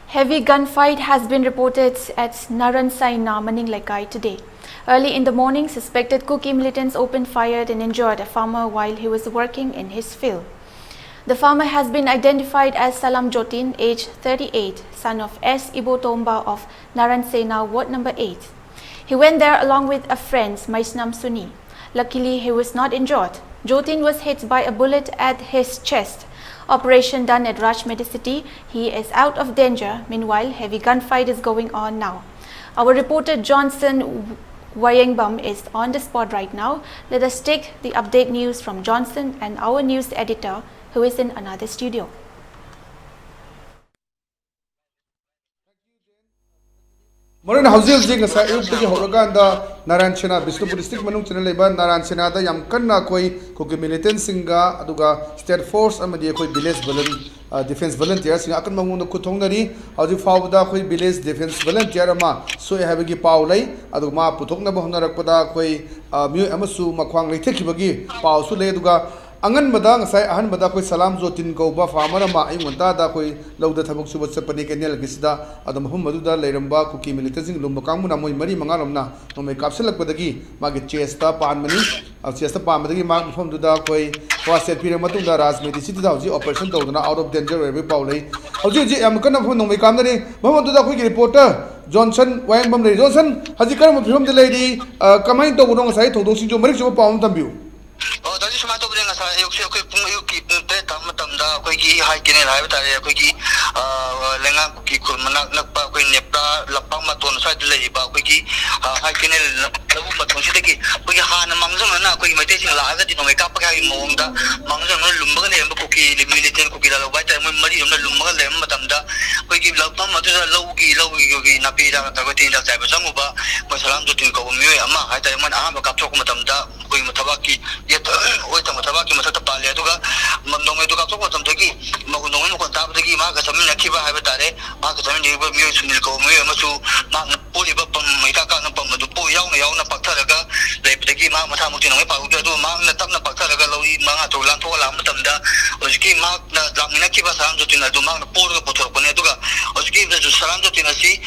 Heavy gunfight has been reported at Naranseina, Leikai today. Early in the morning, suspected Kuki militants opened fire and injured a farmer while he was working in his field. The farmer has been identified as Salam Jotin, age 38, son of S. Ibo Tomba of Naranseina, Ward number 8. He went there along with a friend, Maisnam Suni. Luckily, he was not injured. Jotin was hit by a bullet at his chest. Operation done at Rajmedi City. He is out of danger. Meanwhile, heavy gunfight is going on now. Our reporter Johnson Wayengbam is on the spot right now. Let us take the update news from Johnson and our news editor who is in another studio. Morena hausil jing sa ayup horaganda Naranseina Bisnupur district manung channel leba Naranseina da yam kanna koi Kuki militant singa aduga state force amadi koi village defense volunteer singa akan mangun kuthongnari hauji fawda koi village defense volunteer ama soi habagi paulai aduga ma puthokna ba honarakpada koi mi amasu makhwang leithekibagi paw su le aduga angan badang sai ahan bada koi Salam Jotin ko ba farmer ma aingonta da koi lauda thabuk suba chapani kenel gisda adam hum da leiramba Kuki militant sing lumba kangmuna moi mari mangaromna nomai kapselak badagi magi chesta pan mani chesta pan badagi mag phom da koi first set pire matung da Rajmedi City da hoji operation tawdana out of danger we paulai hoji am kana phom nomai kamdani bhamam da koi reporter Johnson Wayengbam le Johnson haji karam phom de lady kamai to budong sai thodok sing jo mari jo paum tambiu Dali sama to bring asa ayuk koi pung ayuk ki te tam da koi ki hai kine hai batare koi ki lenga ki kurmana nakpa koi nepta lapang maton sa dile ba koi ki hai kine labu maton si ki koi ki han mangjong na koi mai te sing la ga ti no mai ka pa ka mong da mangjong no lumba ne ba koi ki military koi ki la ba ta mari no lumba le matam da koi ki lapang maton sa lau ki na pi da ta koi tin da sai ba samu ba koi Salam Jotin ko mi ama hai ta man aha ba kap chok matam da koi matabaki yet oi ta matabaki masata pale aduga mamnong edu kapso ko tamtogi magunong mo kon tabdagi ma ka samin nakhiba ha batare ma ka samin niba mi sunil ko mi amasu ma poli ba pam mai ka na pam du po yaw na paktaraga leibdagi ma matha muti nong pa udu ma na tapna paktaraga lawi ma nga to lan to la matamda oski ma na lamina kiba Salam Jotin adu ma por ga potor ko ne aduga oski ju Salam Jotin asi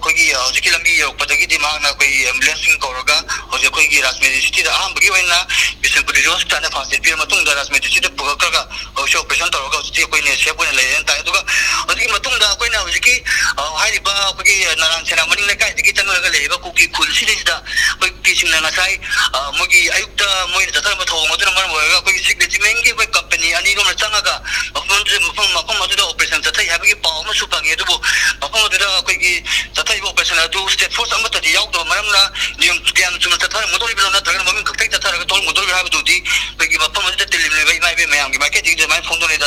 ko gi oski lambi yo patagi di ma na koi ambulance ko raga oski ko gi Rajmedi City da am bagi wena Manipur hospital na fast pir matung da Rajmedi City pugakka osho operation toroga usti koi ne se koi ne le ta aduga oski matung da koi na oski hai ba koi Naranseina maning le kai diki channel ga le ba Kuki khul sili da koi kising na sai mogi ayukta moi da tar ma thong odra mar moga koi secret mengi koi company ani ro na changaga mafam da operation chathai habagi paw ma su pangi du mafam da koi ki chathai operation adu state force amata di yaw do maram na nium kyan chuma chathai modori bi na thar mamin kaktai chathai ga tol modori ha du di koi ki mafam da telim le mai be mayam gi ma ke di de mai phone do ne da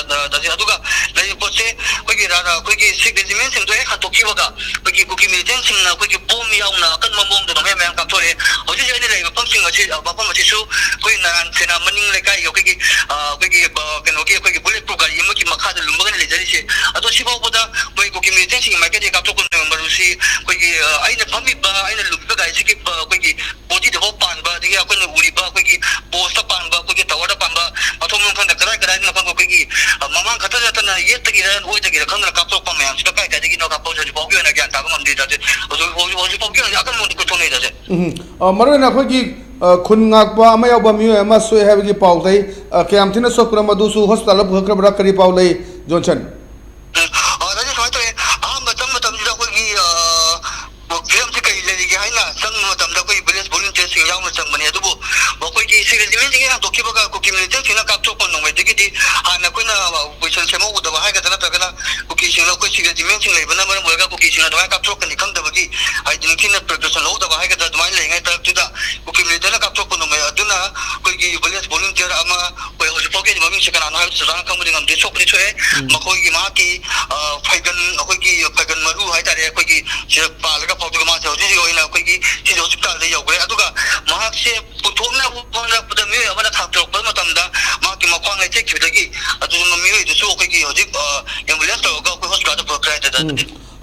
aduga lai poche koi ki ra koi ki secret men sim do e kha to ki waga koi ki Kuki militant sing na koi ki bom yaw na kan mamom do mai mayam kam thore hoji je ne le mafam sing achi mafam achi su koi Naranseina maning le kai yo koi ki koi ki bullet proof gari ki makha da lumba ne le jari se ado si bo da koi Kuki militant sing mai ke de ka to kun maru si koi ki aina phami ba aina lumba gari si ki koi ki body de ho pan ba de ko ne uri ba koi ki post pan ba koi ki tawar pan ba athom mun khan da kara na koi ki mamang khata jata na ye ta gi ran oi ta gi khan na ka to pa mai am si ka kai ta gi no ka po ji bo gi na gyan ta ba ngam di da de oji po gi na akan mon ko to ne da je marona koi ki khun ngakpa ama yaw ba mi ama soi habagi paulai kyam thina sokra madu su hospital bu khakra bra kari paulai Johnson daji sai to matam da koi ki film ti kai le gi haina sang matam da koi village volunteer sing yaw na sang mani adu bo koi ki serious men gi na to ki ba ko ki militant sing na kap to kon no me digi di ana koi na position se mo da ba ha ga na ta ga na ko ki sing na koi serious men sing le ba na mo ga ko ki sing na da kap to kan ni kham da ba gi ai din ki na preparation lo da ba ha ga da mai le ngai ta tu da ko ki militant na kap to kon no me adu na koi ki village volunteer ama koi ho po ki ma mi se kana na ha sa ran kam ri ngam de chok ni choe ma koi ki ma ki phaigan maru hai ta re koi ki se pa la ga photo ma se ho ji ho ina koi ki si hospital de yaw gre aduga ma se puthona na puda mi ama na thak tok ba matam da ma ki ma khwang ai che ki da gi adu no mi de su koi ki ho ji ambulance to ga koi hospital da krai da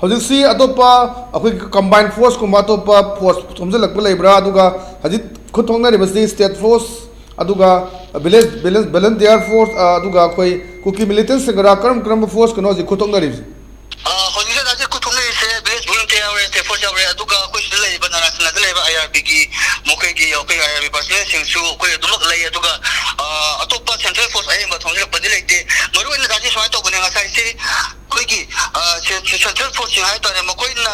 hojik si atopa akoi combined force ko atopa force thomjalak ba leibra aduga hajit khuthongna re basi state force aduga village volunteer force aduga koi Kuki militant singara karam force kono ji khuthongna re Jaware अदुगा कोई सिले बनारसना दले IRB की मुखे की okay IRB personal सिंसु कोई दुमक लई अदुगा अतोपा central force आई मथोंग बदि लेते मरु इन दासी स्वाय तो बने ngasai से कोई की सेंट्रल फोर्स हाय तारे मकोइना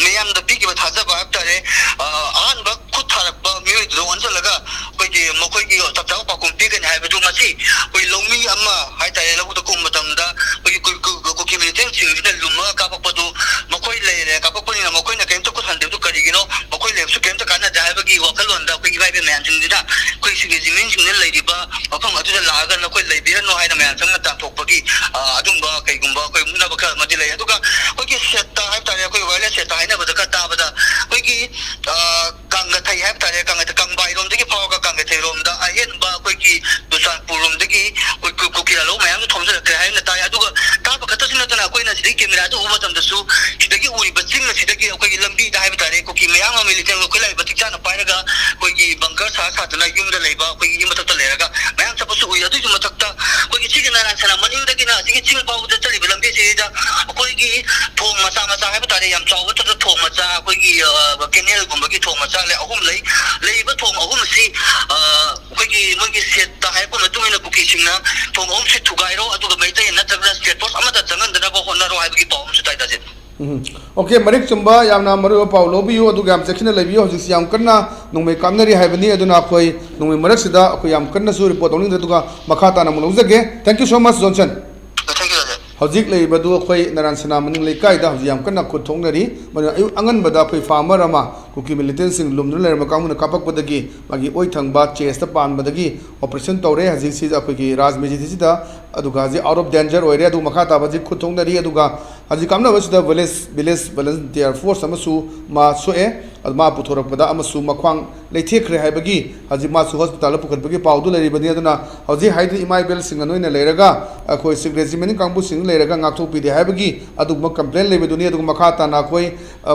मियाम द पी की थाजब हाय तारे आन ब खुद थारक मियोय दो अनसलगा कोई की मकोई की तपताव पाकुम पी कन हाय बदु मसी कोई लोमी अम्मा हाय तारे लगु त कुम मतमदा कोई कोई मिलिटेंट सिंगना लुमा कापपदु मकोई ले कापपनि न मकोई न केमतो को हंदे तो करिगिनो मकोई ले सु केमतो काना जायबगी वकलोंदा कोई बाइबे मैन सिंगना कोई सिंगे जिमिन सिंगने लेदिबा मफम अदु लागा न कोई लेबिरनो हाय न मैन संग ताथोपगी अदुंबा कईगुंबा कोई मुना बका मदि ले अदुगा कोई की सेता हाय तारे कोई वायले सेता हाय न बदका ताबदा कोई की कांगा थाई हाय तारे कांगा कांबाई रोम दगी फावगा कांगा थाई रोम दा अहेन बा कोई की दुसान पुरुम दगी कोई कुकी लो मैम थोमज रखे हाय न ताय अदुगा ताब खतसिन तना कोई न सिदि कैमरा दु उबतम दसु सिदगी उरी बचिंग सिदगी कोई की लंबी दा हाय तारे कोकी मैम मिलिटेंट कोई लाई बतिचा न पायरगा कोई की बंकर सा सा तना युम द लेबा कोई की मथक लेरगा मैम सबसु उई अदु मथकता कोई की चिगना नारायणसेना मनिंग दगी ना सिगी चिंग पाउ द चली लंबी सेदा कोई की थोम मचा मचा हाय तारे याम चाव त थोम मचा कोई की केनेल गुंबा की थोम मचा ले अहुम लेबा थोम अहुम सी कोई की मोगी सेट ता हाय को मतुम इन कुकी सिंगना थोम अहुम से थुगाइरो अदुगा मैते नतगरा स्टेट फोर्स अमदा जंगन दना होनरो हाय की पाउ सुताइ दाजे ओके मरिक चुम्बा यामना मरु पाउ लोबियो अदुगा याम सेक्शन लेबियो हजिस याम कन्ना नोंमे कामनरी हायबनी अदुना अखोय नोंमे मरक सिदा अखोय याम कन्ना सु रिपोर्ट ओनिंग दुगा मखा ताना मुलौजगे thank you so much Johnson हजिक लेबदु अखोय नारायणसेना मनिंग लेकाय दा हजि याम कन्ना खुथोंगनरी मनु अयु अंगन बदा अखोय फार्मर अमा कुकी मिलिटेंट सिंग लुमनु लेर मकामुन कापक बदगी मागी ओय थंगबा चेस्ट पान बदगी ऑपरेशन तौरे हजि सि अखोय की राजमेजी सिदा अदुगा हजि आउट ऑफ डेंजर ओइरे अदु मखा ता बजि खुथोंगनरी अदुगा हजि कामना बसिदा विलेज वॉलंटियर फोर्स अमसु मा सोए अदमा पुथोरकपदा अमसु मख्वांग लेथेखरे हायबगी हजि मासु हॉस्पिटल पुखतबगी पाउदु लेरिबनी अदुना हजि हाइदि इमाइबेल सिंग नोइना लेरगा अखोय सिग रेजिमेंट कांबु सिंग लेरगा ngathokpide हायबगी अदुमा कंप्लेन लेबेदुनी अदुगा मखा ताना अखोय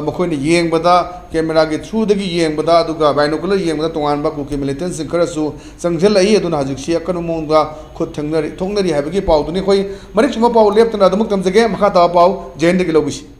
मखोयनि येंगबदा कैमरा के थ्रू दगी येंगबदा अदुगा बाइनोकुलर येंगबदा तोंगानबा कुकी मिलिटेंट सिंग खरसु संगजलई अदुना हजि सि अकनुमोंगा खुद थंगनरी थोंगनरी हायबगी पाउदुनी खोय मरिक सुमा पाउ लेपतना अदुमुक तमजगे मखा ता पाउ जेंदगी लोबिसी